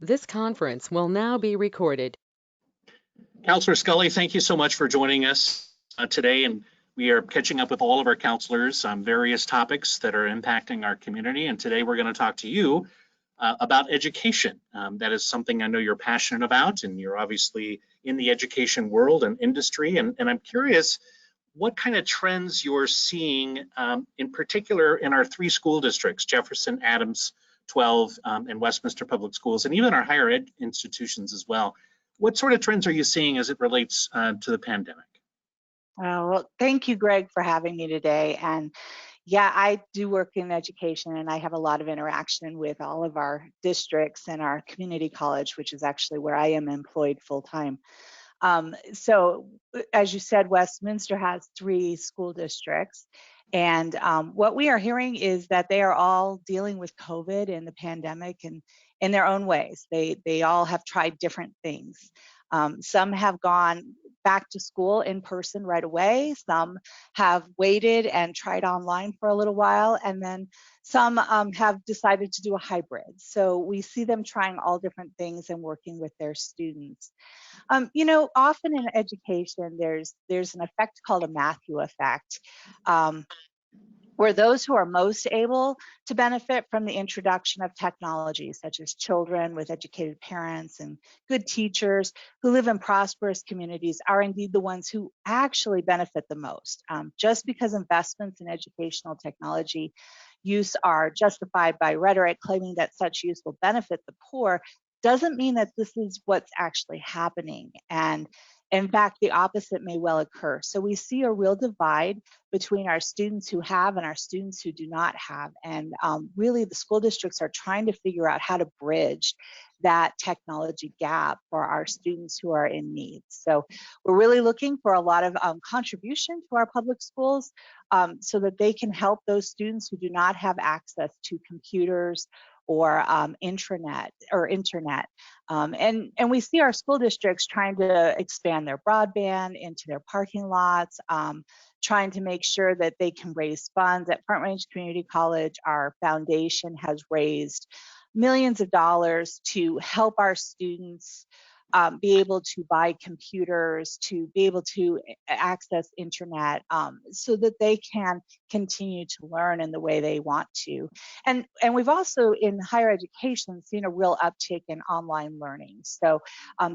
This conference will now be recorded. Councillor Skulley, thank you so much for joining us today. And we are catching up with all of our councillors on various topics that are impacting our community. And today we're going to talk to you about education. That is something I know you're passionate about, and you're obviously in the education world and industry. And I'm curious what kind of trends you're seeing in particular in our 3 school districts, Jefferson, Adams, 12, and Westminster Public Schools, and even our higher ed institutions as well. What sort of trends are you seeing as it relates to the pandemic? Well, thank you, Greg, for having me today. And yeah, I do work in education, and I have a lot of interaction with all of our districts and our community college, which is actually where I am employed full time. So as you said, Westminster has 3 school districts. And what we are hearing is that they are all dealing with COVID and the pandemic and in their own ways. They all have tried different things. Some have gone back to school in person right away. Some have waited and tried online for a little while. And then some have decided to do a hybrid. So we see them trying all different things and working with their students. You know, often in education, there's an effect called a Matthew effect, where those who are most able to benefit from the introduction of technology, such as children with educated parents and good teachers who live in prosperous communities, are indeed the ones who actually benefit the most. Just because investments in educational technology use are justified by rhetoric claiming that such use will benefit the poor doesn't mean that this is what's actually happening. And in fact, the opposite may well occur. So we see a real divide between our students who have and our students who do not have. And really the school districts are trying to figure out how to bridge that technology gap for our students who are in need. So we're really looking for a lot of contribution to our public schools so that they can help those students who do not have access to computers or internet. And we see our school districts trying to expand their broadband into their parking lots, trying to make sure that they can raise funds. At Front Range Community College, our foundation has raised millions of dollars to help our students be able to buy computers, to be able to access internet so that they can continue to learn in the way they want to. And we've also in higher education seen a real uptick in online learning. So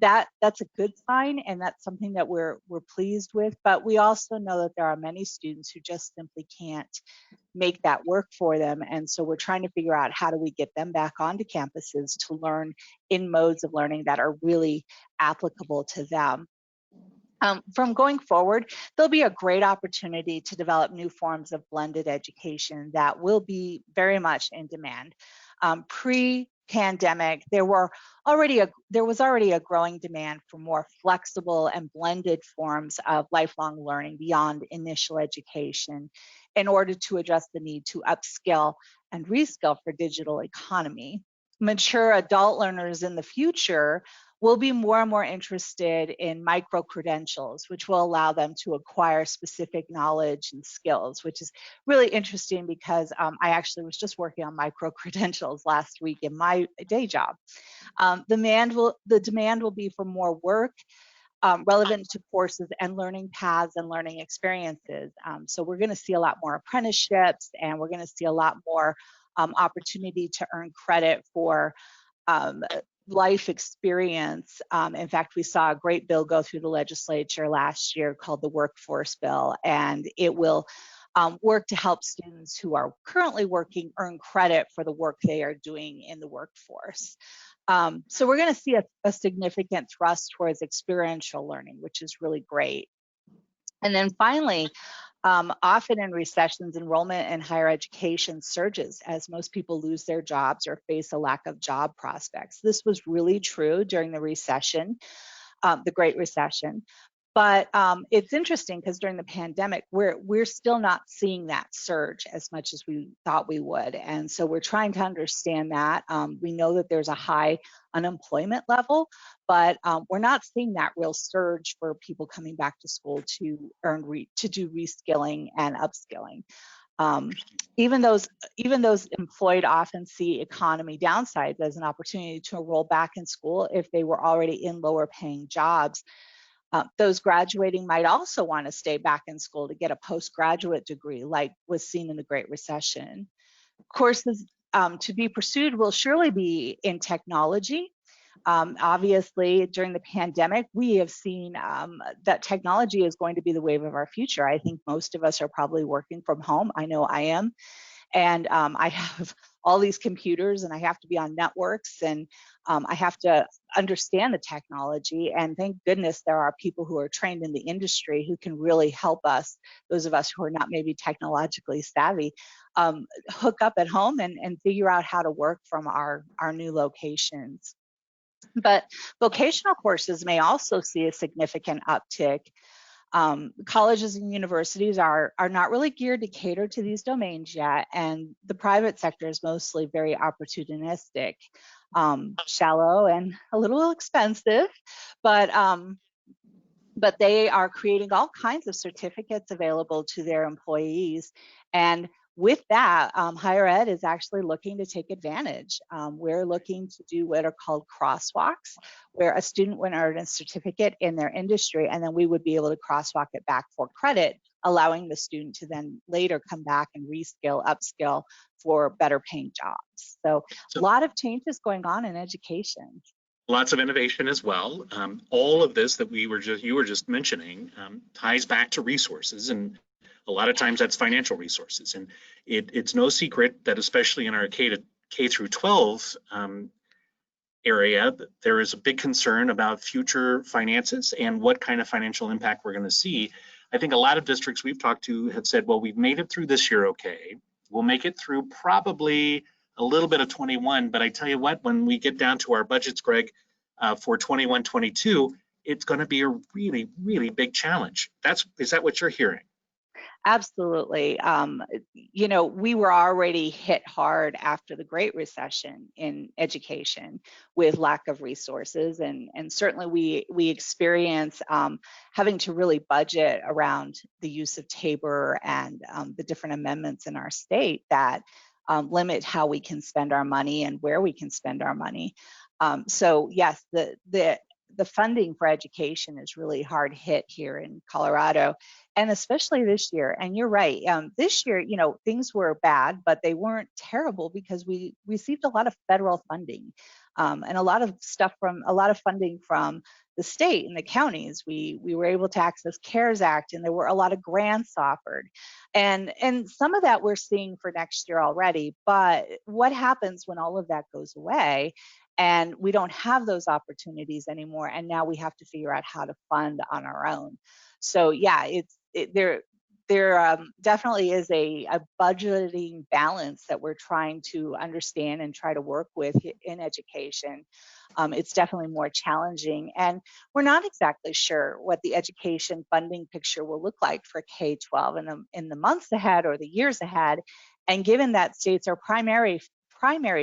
that's a good sign, and that's something that we're pleased with. But we also know that there are many students who just simply can't make that work for them. And so we're trying to figure out how do we get them back onto campuses to learn in modes of learning that are really applicable to them. From going forward, there'll be a great opportunity to develop new forms of blended education that will be very much in demand. Pre-pandemic, there was already a growing demand for more flexible and blended forms of lifelong learning beyond initial education in order to address the need to upskill and reskill for digital economy. Mature adult learners in the future will be more and more interested in micro-credentials, which will allow them to acquire specific knowledge and skills, which is really interesting because I actually was just working on micro-credentials last week in my day job. The demand will be for more work relevant to courses and learning paths and learning experiences. So we're going to see a lot more apprenticeships, and we're going to see a lot more opportunity to earn credit for life experience. In fact, we saw a great bill go through the legislature last year called the Workforce Bill, and it will work to help students who are currently working earn credit for the work they are doing in the workforce. So we're going to see a significant thrust towards experiential learning, which is really great. And then finally, often in recessions, enrollment in higher education surges as most people lose their jobs or face a lack of job prospects. This was really true during the recession, the Great Recession. But it's interesting because during the pandemic, we're still not seeing that surge as much as we thought we would. And so we're trying to understand that. We know that there's a high unemployment level, but we're not seeing that real surge for people coming back to school to do reskilling and upskilling. Even those employed often see economy downsides as an opportunity to enroll back in school if they were already in lower paying jobs. Those graduating might also want to stay back in school to get a postgraduate degree, like was seen in the Great Recession. Courses to be pursued will surely be in technology. Obviously, during the pandemic, we have seen that technology is going to be the wave of our future. I think most of us are probably working from home. I know I am. And I have all these computers and I have to be on networks and I have to understand the technology. And thank goodness there are people who are trained in the industry who can really help us, those of us who are not maybe technologically savvy, hook up at home and figure out how to work from our new locations. But vocational courses may also see a significant uptick. Colleges and universities are not really geared to cater to these domains yet, and the private sector is mostly very opportunistic, shallow and a little expensive, but they are creating all kinds of certificates available to their employees. And with that, higher ed is actually looking to take advantage. We're looking to do what are called crosswalks, where a student would earn a certificate in their industry, and then we would be able to crosswalk it back for credit, allowing the student to then later come back and reskill, upskill for better paying jobs. So a lot of changes going on in education. Lots of innovation as well. All of this that you were just mentioning ties back to resources, and a lot of times that's financial resources. And it's no secret that especially in our K through 12 area, there is a big concern about future finances and what kind of financial impact we're going to see. I think a lot of districts we've talked to have said, well, we've made it through this year okay. We'll make it through probably a little bit of 21, but I tell you what, when we get down to our budgets, Greg, for 21-22, it's going to be a really, really big challenge. Is that what you're hearing? Absolutely. You know, we were already hit hard after the Great Recession in education with lack of resources, and certainly we experience having to really budget around the use of Tabor and the different amendments in our state that limit how we can spend our money and where we can spend our money. So yes, the funding for education is really hard hit here in Colorado, and especially this year. And you're right, this year, you know, things were bad, but they weren't terrible because we received a lot of federal funding and a lot of funding from the state and the counties. We were able to access CARES Act, and there were a lot of grants offered. And some of that we're seeing for next year already. But what happens when all of that goes away and we don't have those opportunities anymore, and now we have to figure out how to fund on our own? So yeah, there definitely is a budgeting balance that we're trying to understand and try to work with in education. It's definitely more challenging, and we're not exactly sure what the education funding picture will look like for K-12 in the months ahead or the years ahead. And given that states are primary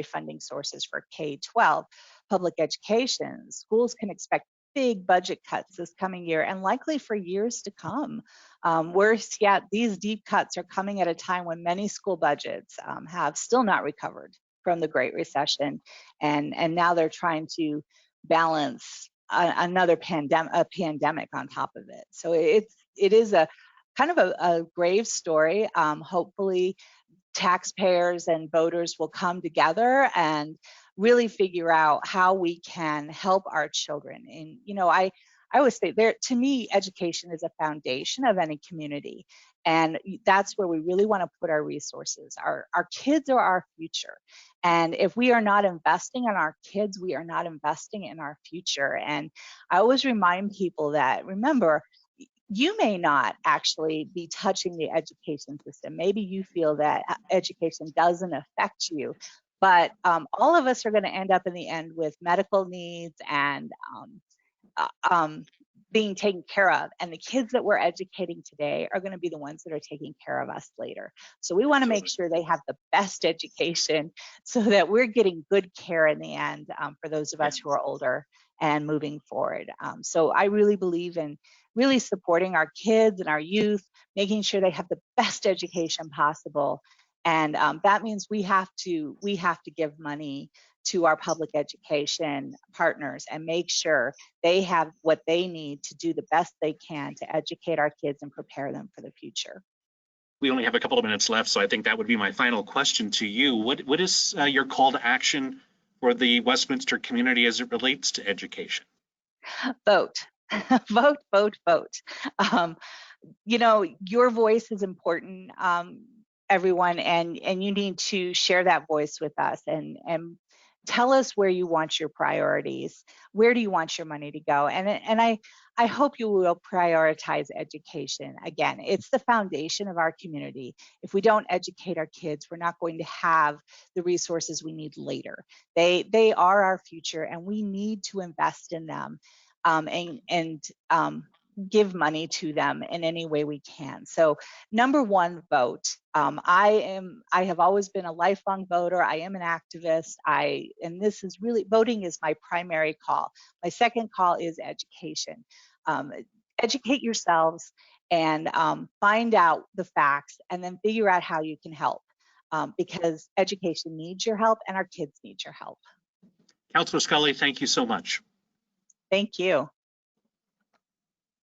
funding sources for K-12 public education, schools can expect big budget cuts this coming year and likely for years to come. Worse yet, these deep cuts are coming at a time when many school budgets have still not recovered from the Great Recession, and now they're trying to balance another pandemic on top of it. So it is a kind of a grave story. Hopefully taxpayers and voters will come together and really figure out how we can help our children. And you know, I always say, to me, education is a foundation of any community, and that's where we really want to put our resources. Our kids are our future, and if we are not investing in our kids, we are not investing in our future. And I always remind people that, remember, you may not actually be touching the education system. Maybe you feel that education doesn't affect you, but all of us are going to end up in the end with medical needs and being taken care of, and the kids that we're educating today are going to be the ones that are taking care of us later. So we want to make sure they have the best education so that we're getting good care in the end for those of us who are older and moving forward. So I really believe in really supporting our kids and our youth, making sure they have the best education possible. And that means we have to give money to our public education partners and make sure they have what they need to do the best they can to educate our kids and prepare them for the future. We only have a couple of minutes left, so I think that would be my final question to you. What is your call to action for the Westminster community as it relates to education? Vote. Vote, vote, vote. You know, your voice is important, everyone, and you need to share that voice with us and tell us where you want your priorities. Where do you want your money to go? And I hope you will prioritize education. Again, it's the foundation of our community. If we don't educate our kids, we're not going to have the resources we need later. They are our future, and we need to invest in them and give money to them in any way we can. So number one, vote. I have always been a lifelong voter. I am an activist. And this is really, voting is my primary call. My second call is education. Educate yourselves and find out the facts and then figure out how you can help because education needs your help and our kids need your help. Councillor Skulley, thank you so much. Thank you.